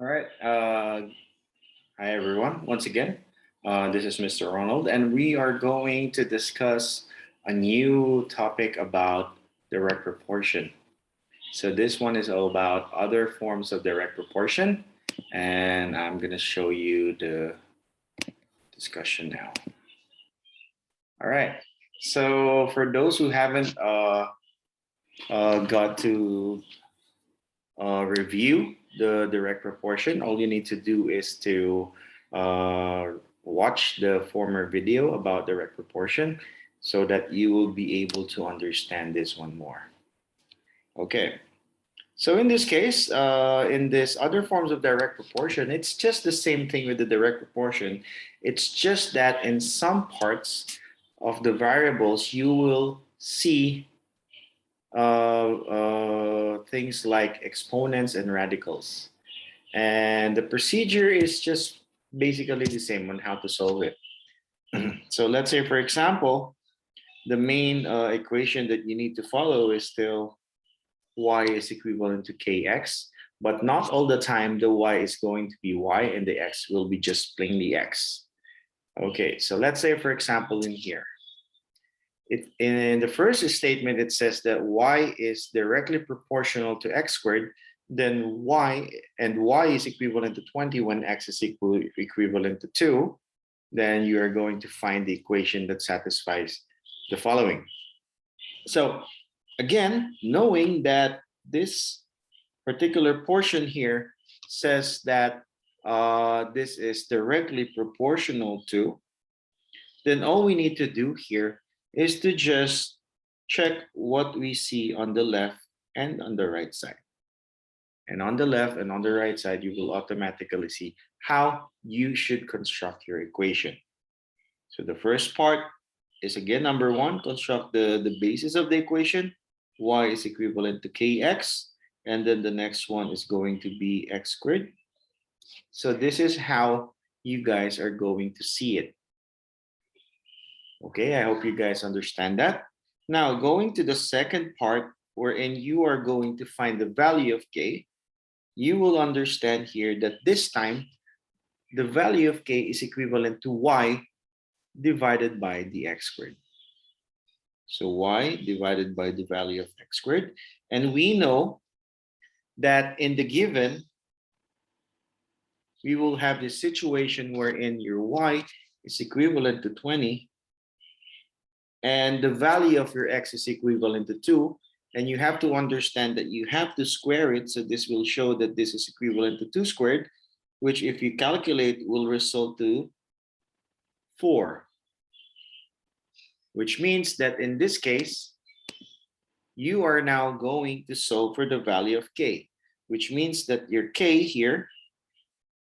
All right. Hi, everyone. Once again, this is Mr. Ronald, and we are going to discuss a new topic about direct proportion. So, this one is all about other forms of direct proportion, and I'm going to show you the discussion now. All right. So, for those who haven't got to review the direct proportion, all you need to do is to uh, watch the former video about direct proportion so that you will be able to understand this one more. Okay, so in this case, in this other forms of direct proportion, it's just the same thing with the direct proportion. It's just that in some parts of the variables, you will see things like exponents and radicals. And the procedure is just basically the same on how to solve it. So let's say, for example, the main equation that you need to follow is still y is equivalent to kx, but not all the time the y is going to be y and the x will be just plainly x. Okay, so let's say, for example, in here, in the first statement, it says that y is directly proportional to x squared, then y is equivalent to 20 when x is equivalent to 2, then you are going to find the equation that satisfies the following. So again, knowing that this particular portion here says that this is directly proportional to, then all we need to do here is to just check what we see on the left and on the right side. And on the left and on the right side, you will automatically see how you should construct your equation. So the first part is, again, number one, construct the basis of the equation. Y is equivalent to kx. And then the next one is going to be x squared. So this is how you guys are going to see it. Okay, I hope you guys understand that. Now, going to the second part, wherein you are going to find the value of k, you will understand here that this time, the value of k is equivalent to y divided by the x squared. So y divided by the value of x squared. And we know that in the given, we will have this situation wherein your y is equivalent to 20 and the value of your x is equivalent to 2. And you have to understand that you have to square it. So this will show that this is equivalent to 2 squared, which if you calculate will result to 4. Which means that in this case, you are now going to solve for the value of k, which means that your k here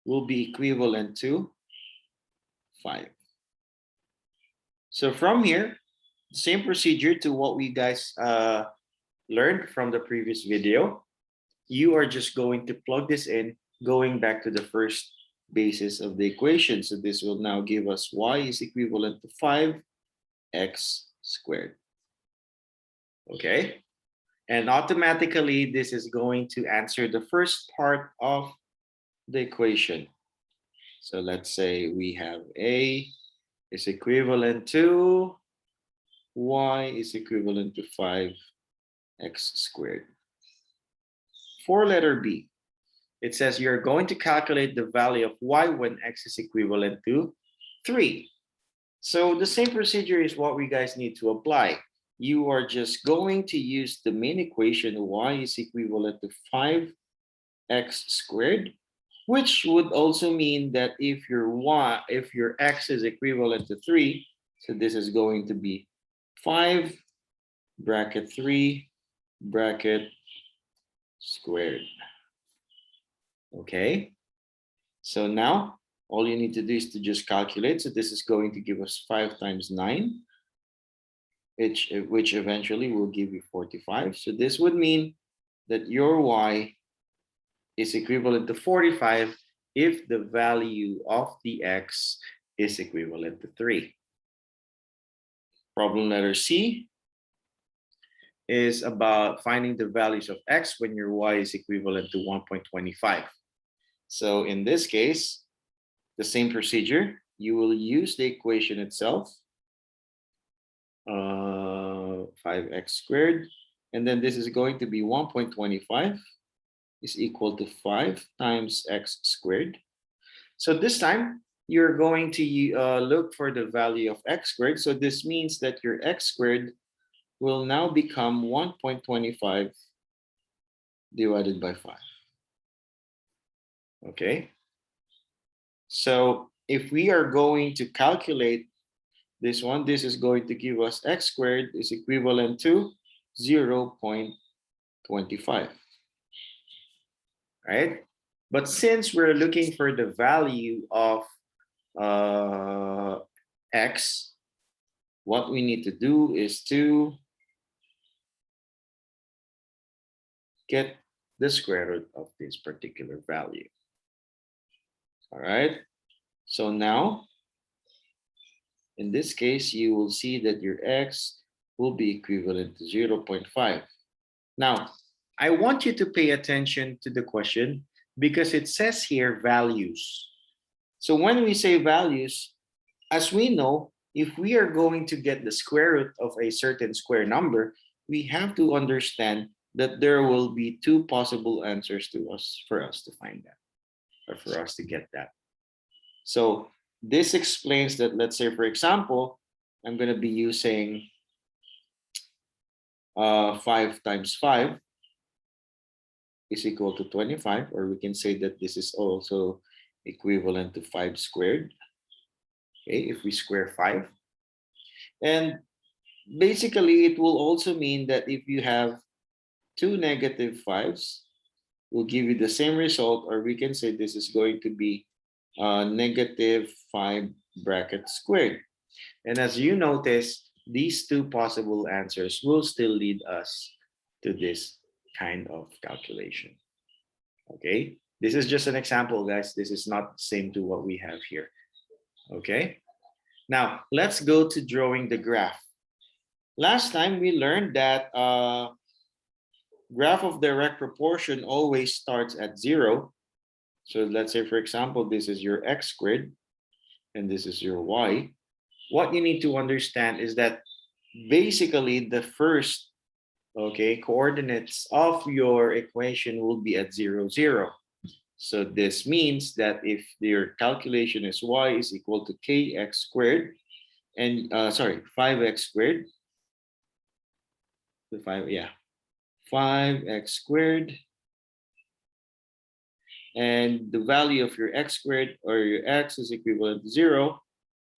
will be equivalent to 5. So from here, same procedure to what we guys learned from the previous video. You are just going to plug this in, going back to the first basis of the equation. So this will now give us y is equivalent to 5x squared. Okay, and automatically this is going to answer the first part of the equation. So let's say we have a is equivalent to y is equivalent to 5x squared. For letter B, it says you're going to calculate the value of y when x is equivalent to 3. So the same procedure is what we guys need to apply. You are just going to use the main equation y is equivalent to 5x squared, which would also mean that if your x is equivalent to 3, so this is going to be 5 bracket 3 bracket squared. Okay, so now all you need to do is to just calculate. So this is going to give us 5 times 9, which eventually will give you 45. So this would mean that your y is equivalent to 45 if the value of the x is equivalent to 3. Problem letter C is about finding the values of x when your y is equivalent to 1.25. So in this case, the same procedure, you will use the equation itself, 5x squared, and then this is going to be 1.25 is equal to 5 times x squared. So this time, you're going to look for the value of x squared. So this means that your x squared will now become 1.25 divided by 5. Okay. So if we are going to calculate this one, this is going to give us x squared is equivalent to 0.25, right? But since we're looking for the value of x, what we need to do is to get the square root of this particular value. All right. So now, in this case, you will see that your x will be equivalent to 0.5. Now, I want you to pay attention to the question because it says here values. So when we say values, as we know, if we are going to get the square root of a certain square number, we have to understand that there will be two possible answers to us for us to find that or for us to get that. So this explains that, let's say, for example, I'm going to be using 5 times 5 is equal to 25, or we can say that this is also equivalent to 5 squared. Okay, if we square 5. And basically, it will also mean that if you have two negative 5s, will give you the same result, or we can say this is going to be negative 5 bracket squared. And as you notice, these two possible answers will still lead us to this kind of calculation. Okay, this is just an example, guys. This is not the same to what we have here. Okay, now let's go to drawing the graph. Last time we learned that graph of direct proportion always starts at 0. So let's say, for example, this is your x squared and this is your y. What you need to understand is that basically the first, okay, coordinates of your equation will be at 0, 0. So this means that if your calculation is y is equal to kx squared and 5x squared, the 5x squared, and the value of your x squared or your x is equivalent to 0,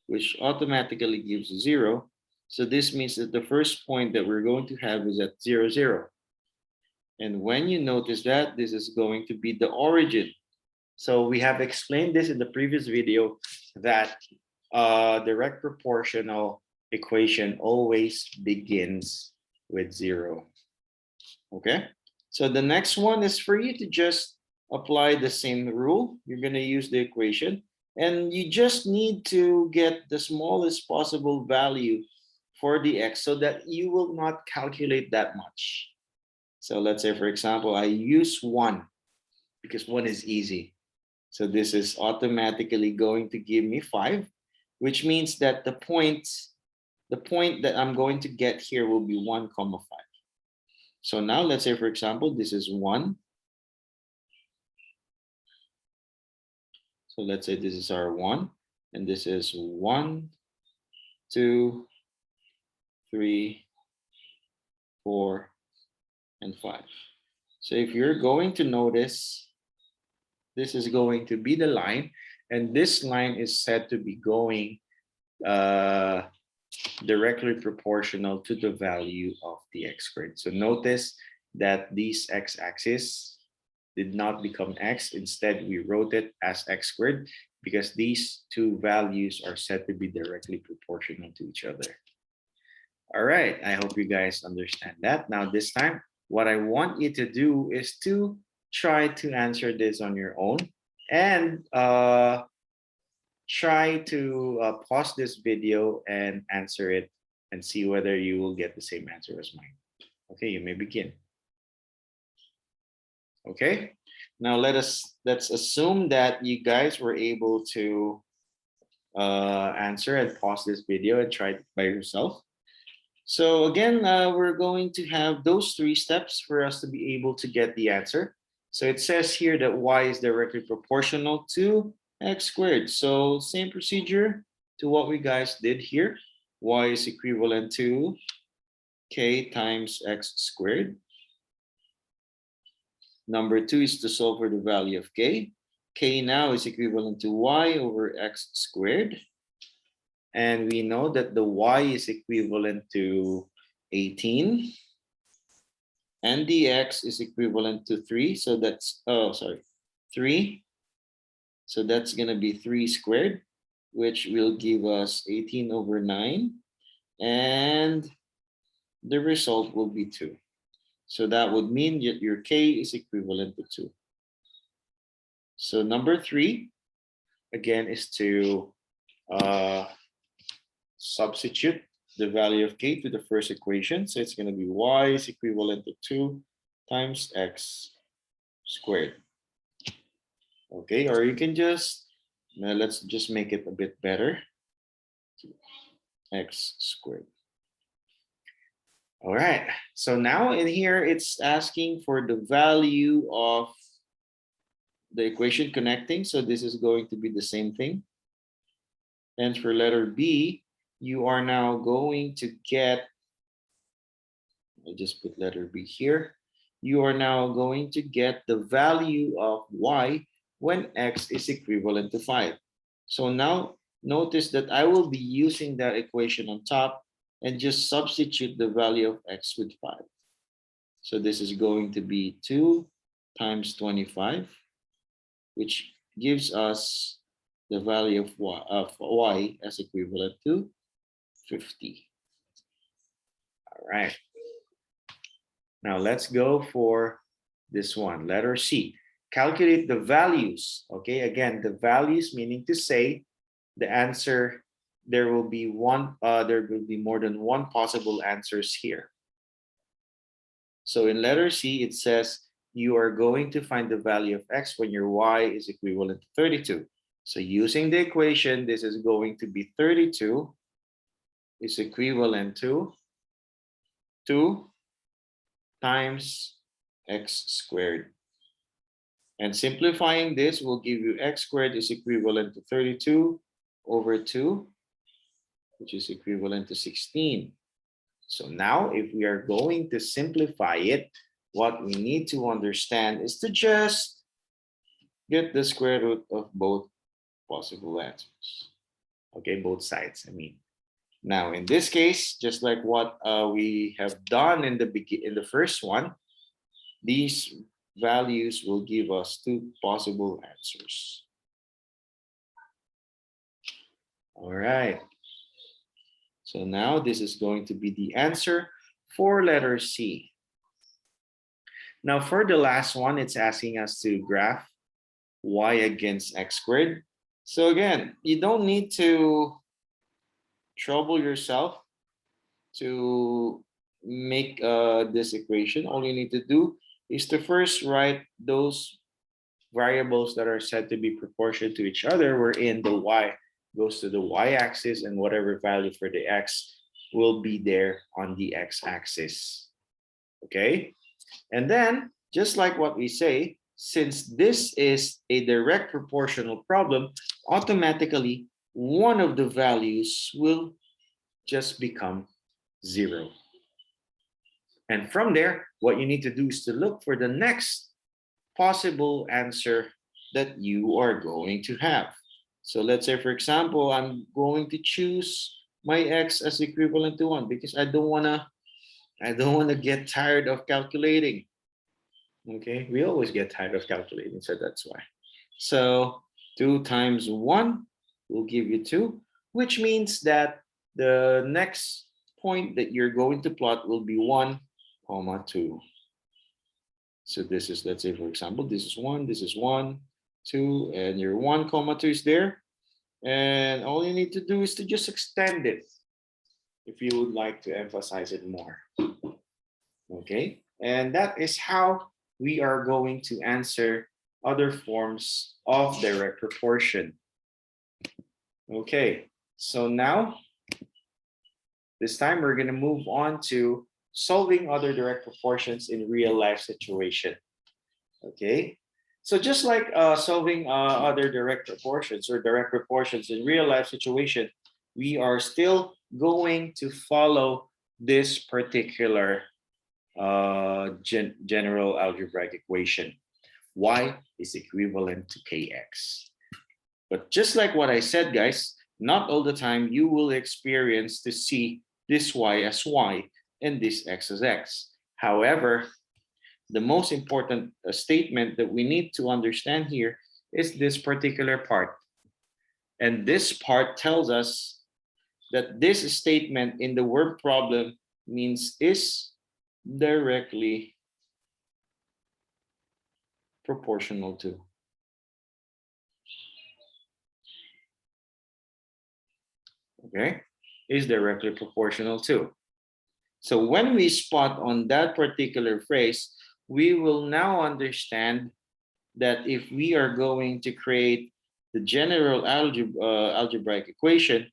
which automatically gives 0. So this means that the first point that we're going to have is at 0, 0. And when you notice that, this is going to be the origin. So we have explained this in the previous video that direct proportional equation always begins with 0. Okay, so the next one is for you to just apply the same rule. You're going to use the equation and you just need to get the smallest possible value for the x so that you will not calculate that much. So let's say, for example, I use 1 because 1 is easy. So this is automatically going to give me 5, which means that the point that I'm going to get here will be 1, 5. So now let's say, for example, this is 1. So let's say this is our 1, and this is 1, 2, 3, 4, and 5. So if you're going to notice, this is going to be the line, and this line is said to be going directly proportional to the value of the x squared. So notice that these x-axis did not become x. Instead, we wrote it as x squared because these two values are said to be directly proportional to each other. All right, I hope you guys understand that. Now this time, what I want you to do is to try to answer this on your own and try to pause this video and answer it and see whether you will get the same answer as mine. Okay, you may begin. Okay, Now let's assume that you guys were able to answer and pause this video and try it by yourself. So again, we're going to have those three steps for us to be able to get the answer. So it says here that y is directly proportional to x squared. So same procedure to what we guys did here. Y is equivalent to k times x squared. Number two is to solve for the value of k. K now is equivalent to y over x squared. And we know that the y is equivalent to 18. And the x is equivalent to 3. So that's, 3. So that's going to be 3 squared, which will give us 18 over 9. And the result will be 2. So that would mean that your k is equivalent to 2. So number 3, again, is to substitute the value of k to the first equation. So it's going to be y is equivalent to 2 times x squared. Okay, or you can just, let's just make it a bit better. X squared. All right, so now in here, it's asking for the value of the equation connecting. So this is going to be the same thing. And for letter B, you are now going to get, I'll just put letter B here. You are now going to get the value of y when x is equivalent to 5. So now notice that I will be using that equation on top and just substitute the value of x with 5. So this is going to be 2 times 25, which gives us the value of y as equivalent to 50. All right. Now let's go for this one, letter C. Calculate the values. Okay, again, the values meaning to say the answer, there will be more than one possible answers here. So in letter C, it says you are going to find the value of x when your y is equivalent to 32. So using the equation, this is going to be 32 is equivalent to 2 times x squared. And simplifying this will give you x squared is equivalent to 32 over 2, which is equivalent to 16. So now if we are going to simplify it, what we need to understand is to just get the square root of both possible answers. Okay, both sides, I mean. Now, in this case, just like what we have done in the first one, these values will give us two possible answers. All right. So now this is going to be the answer for letter C. Now for the last one, it's asking us to graph y against x squared. So again, you don't need to trouble yourself to make this equation. All you need to do is to first write those variables that are said to be proportional to each other, wherein the y goes to the y-axis and whatever value for the x will be there on the x-axis. Okay? And then, just like what we say, since this is a direct proportional problem, automatically one of the values will just become 0. And from there, what you need to do is to look for the next possible answer that you are going to have. So let's say, for example, I'm going to choose my x as equivalent to 1 because I don't wanna get tired of calculating. Okay, we always get tired of calculating, so that's why. So 2 times 1 will give you 2, which means that the next point that you're going to plot will be 1, 2. So this is, let's say, for example, this is 1, this is 1, 2, and your 1, 2 is there. And all you need to do is to just extend it if you would like to emphasize it more. Okay, and that is how we are going to answer other forms of direct proportion. Okay, so now this time we're going to move on to solving other direct proportions in real life situation. Okay, so just like solving other direct proportions or direct proportions in real life situation, we are still going to follow this particular general algebraic equation. Y is equivalent to kx. But just like what I said, guys, not all the time you will experience to see this y as y and this x as x. However, the most important statement that we need to understand here is this particular part. And this part tells us that this statement in the word problem means is directly proportional to. Okay, is directly proportional to. So when we spot on that particular phrase, we will now understand that if we are going to create the general algebraic equation,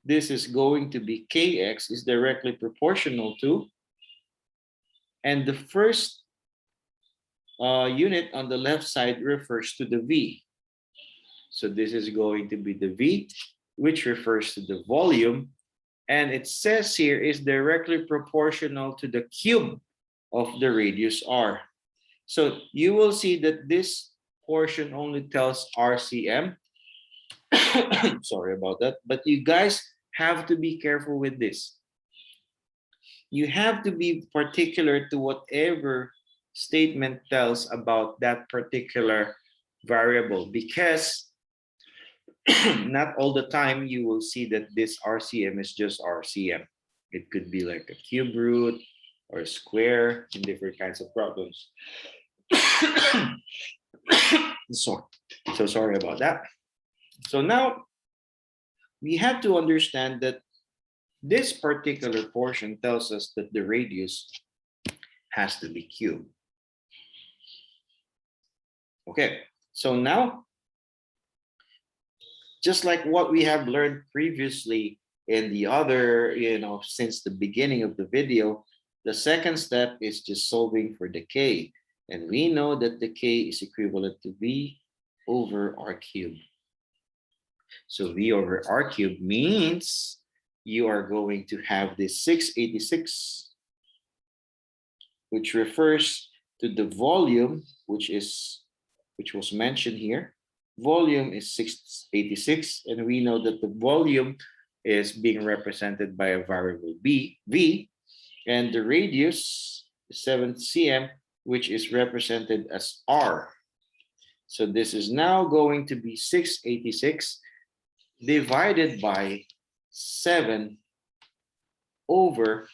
this is going to be kx is directly proportional to, and the first unit on the left side refers to the v. So this is going to be the v, which refers to the volume, and it says here is directly proportional to the cube of the radius r. So you will see that this portion only tells RCM. Sorry about that, but you guys have to be careful with this. You have to be particular to whatever statement tells about that particular variable, because not all the time you will see that this RCM is just RCM. It could be like a cube root or a square in different kinds of problems. So sorry about that. So now we have to understand that this particular portion tells us that the radius has to be cubed. Okay, so now, just like what we have learned previously in the other, since the beginning of the video, the second step is just solving for the k. And we know that the k is equivalent to v over r cubed. So v over r cubed means you are going to have this 686, which refers to the volume, which was mentioned here. Volume is 686, and we know that the volume is being represented by a variable v, and the radius is 7 cm, which is represented as r. So this is now going to be 686 divided by 7 over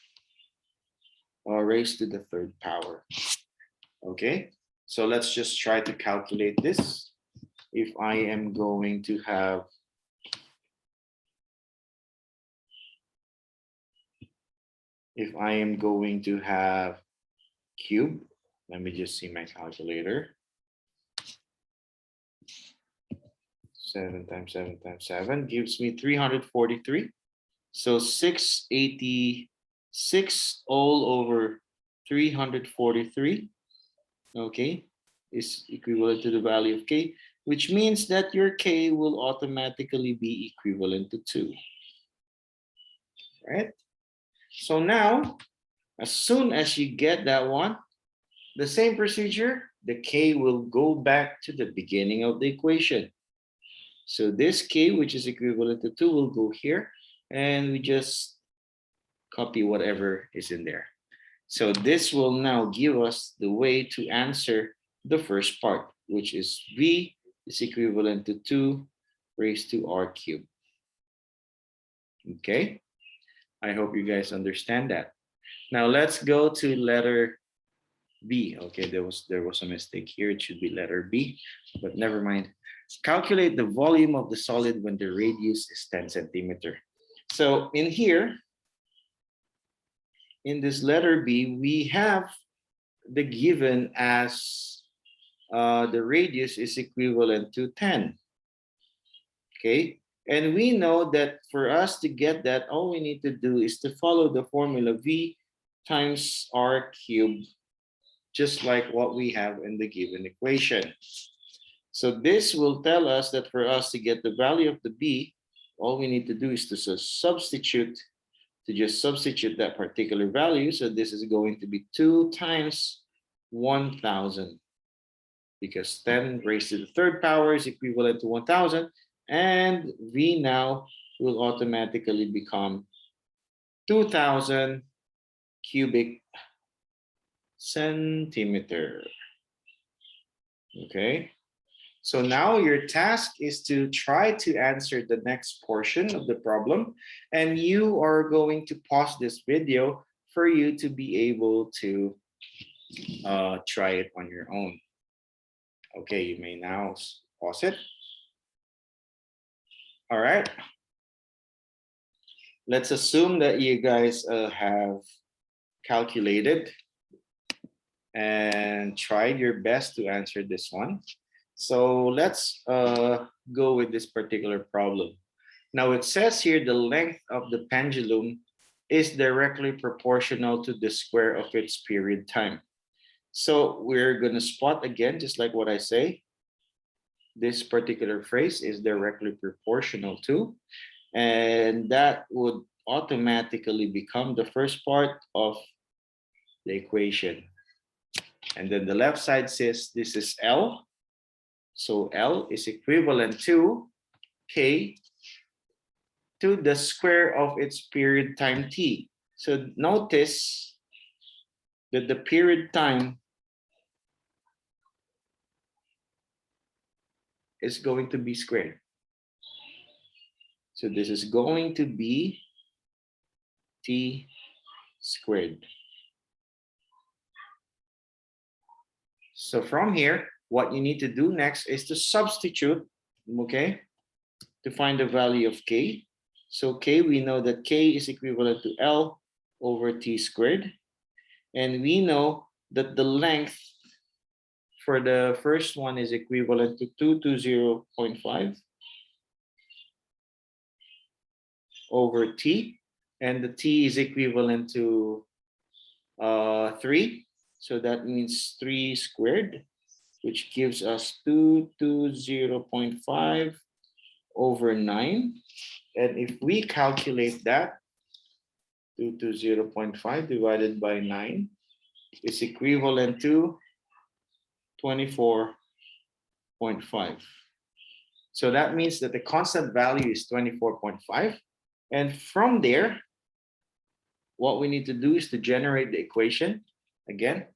raised to the third power. Okay, so let's just try to calculate this. If I am going to have cube, let me just see my calculator. 7 times 7 times 7 gives me 343. So 686 all over 343, okay, is equivalent to the value of k, which means that your k will automatically be equivalent to 2. Right? So now, as soon as you get that one, the same procedure, the k will go back to the beginning of the equation. So this k, which is equivalent to 2, will go here, and we just copy whatever is in there. So this will now give us the way to answer the first part, which is v is equivalent to 2 raised to r cubed. Okay, I hope you guys understand that. Now let's go to letter B. Okay, there was a mistake here. It should be letter B, but never mind. Calculate the volume of the solid when the radius is 10 centimeter. So in here, in this letter B, we have the given as the radius is equivalent to 10. Okay, and we know that for us to get that, all we need to do is to follow the formula V times R cubed, just like what we have in the given equation. So this will tell us that for us to get the value of the B, all we need to do is to just substitute that particular value. So this is going to be 2 times 1,000, because 10 raised to the third power is equivalent to 1,000. And V now will automatically become 2,000 cubic centimeter. Okay. So now your task is to try to answer the next portion of the problem, and you are going to pause this video for you to be able to try it on your own. Okay, you may now pause it. All right. Let's assume that you guys have calculated and tried your best to answer this one. So let's go with this particular problem. Now it says here the length of the pendulum is directly proportional to the square of its period time. So we're going to spot again, just like what I say. This particular phrase is directly proportional to, and that would automatically become the first part of the equation. And then the left side says this is L. So L is equivalent to K to the square of its period time T. So notice that the period time is going to be squared. So this is going to be T squared. So from here, what you need to do next is to substitute, okay, to find the value of K. So K, we know that K is equivalent to L over T squared. And we know that the length for the first one is equivalent to 220.5 over T. And the T is equivalent to 3. So that means 3 squared, which gives us 220.5 over 9. And if we calculate that, 220.5 divided by 9 is equivalent to 24.5. So that means that the constant value is 24.5. And from there, what we need to do is to generate the equation. Again,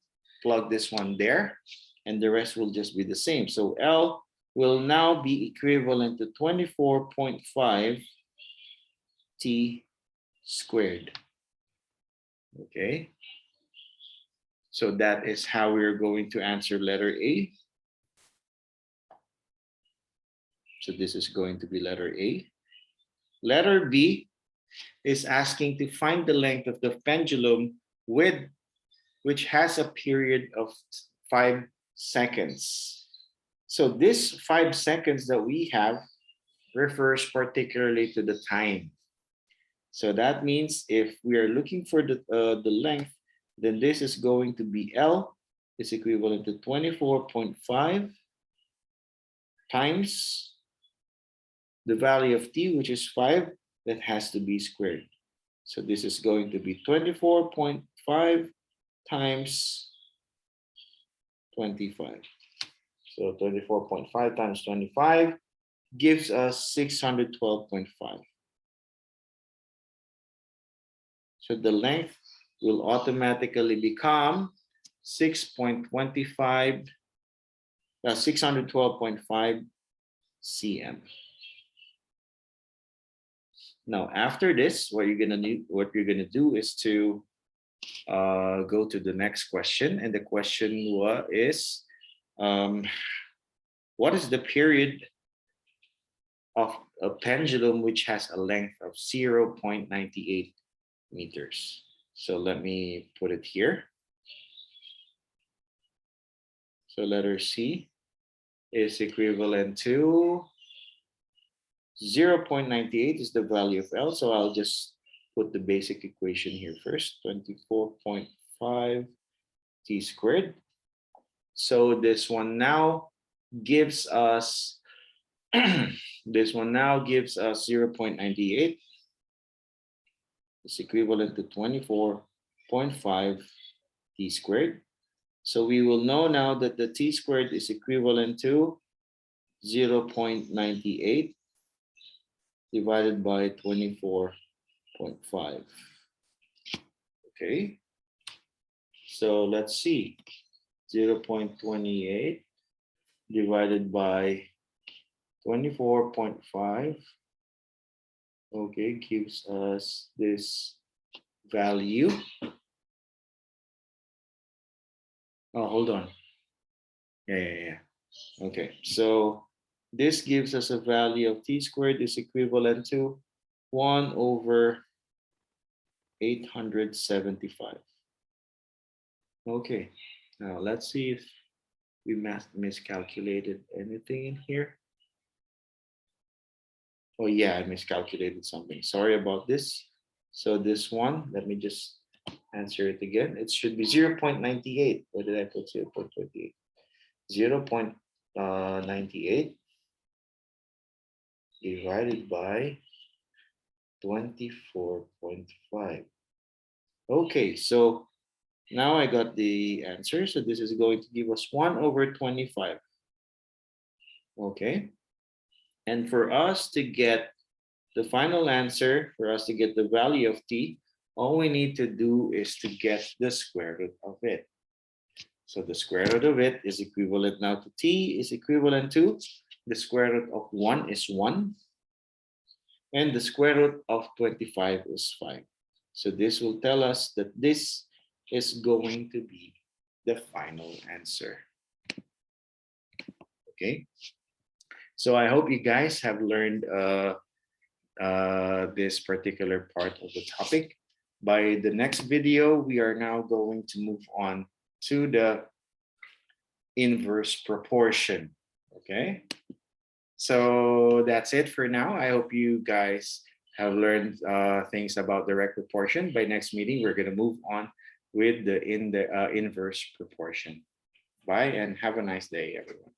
plug this one there, and the rest will just be the same. So L will now be equivalent to 24.5 T squared. Okay. So that is how we're going to answer letter A. So this is going to be letter A. Letter B is asking to find the length of the pendulum which has a period of 5 seconds. So this 5 seconds that we have refers particularly to the time. So that means if we are looking for the length, then this is going to be L is equivalent to 24.5 times the value of T, which is 5, that has to be squared. So this is going to be 24.5 times 25. So 24.5 times 25 gives us 612.5. So the length will automatically become 612.5 cm. Now, after this, what you're gonna do is to go to the next question, and the question is, what is the period of a pendulum which has a length of 0.98 meters? So let me put it here. So letter C is equivalent to 0.98 is the value of L. So I'll just put the basic equation here first, 24.5 t squared. So this one now gives us this one now gives us 0.98. It's equivalent to 24.5 t squared. So we will know now that the t squared is equivalent to 0.98 divided by 24.5. Okay, so let's see. 0.28 divided by 24.5. Okay, gives us this value. Oh, hold on. Yeah. Okay, so this gives us a value of t squared is equivalent to 1 over 875. Okay, now let's see if we miscalculated anything in here. Oh yeah, I miscalculated something. Sorry about this. So this one, let me just answer it again. It should be 0.98. Where did I put 0.28? 0.98 divided by 24.5. Okay, so now I got the answer. So this is going to give us 1 over 25. Okay. And for us to get the final answer, for us to get the value of t, all we need to do is to get the square root of it. So the square root of it is equivalent now to t is equivalent to the square root of 1 is 1. And the square root of 25 is 5. So this will tell us that this is going to be the final answer. Okay. So I hope you guys have learned this particular part of the topic. By the next video, we are now going to move on to the inverse proportion. Okay. So that's it for now. I hope you guys have learned things about direct proportion. By next meeting, we're going to move on with the inverse proportion. Bye and have a nice day, everyone.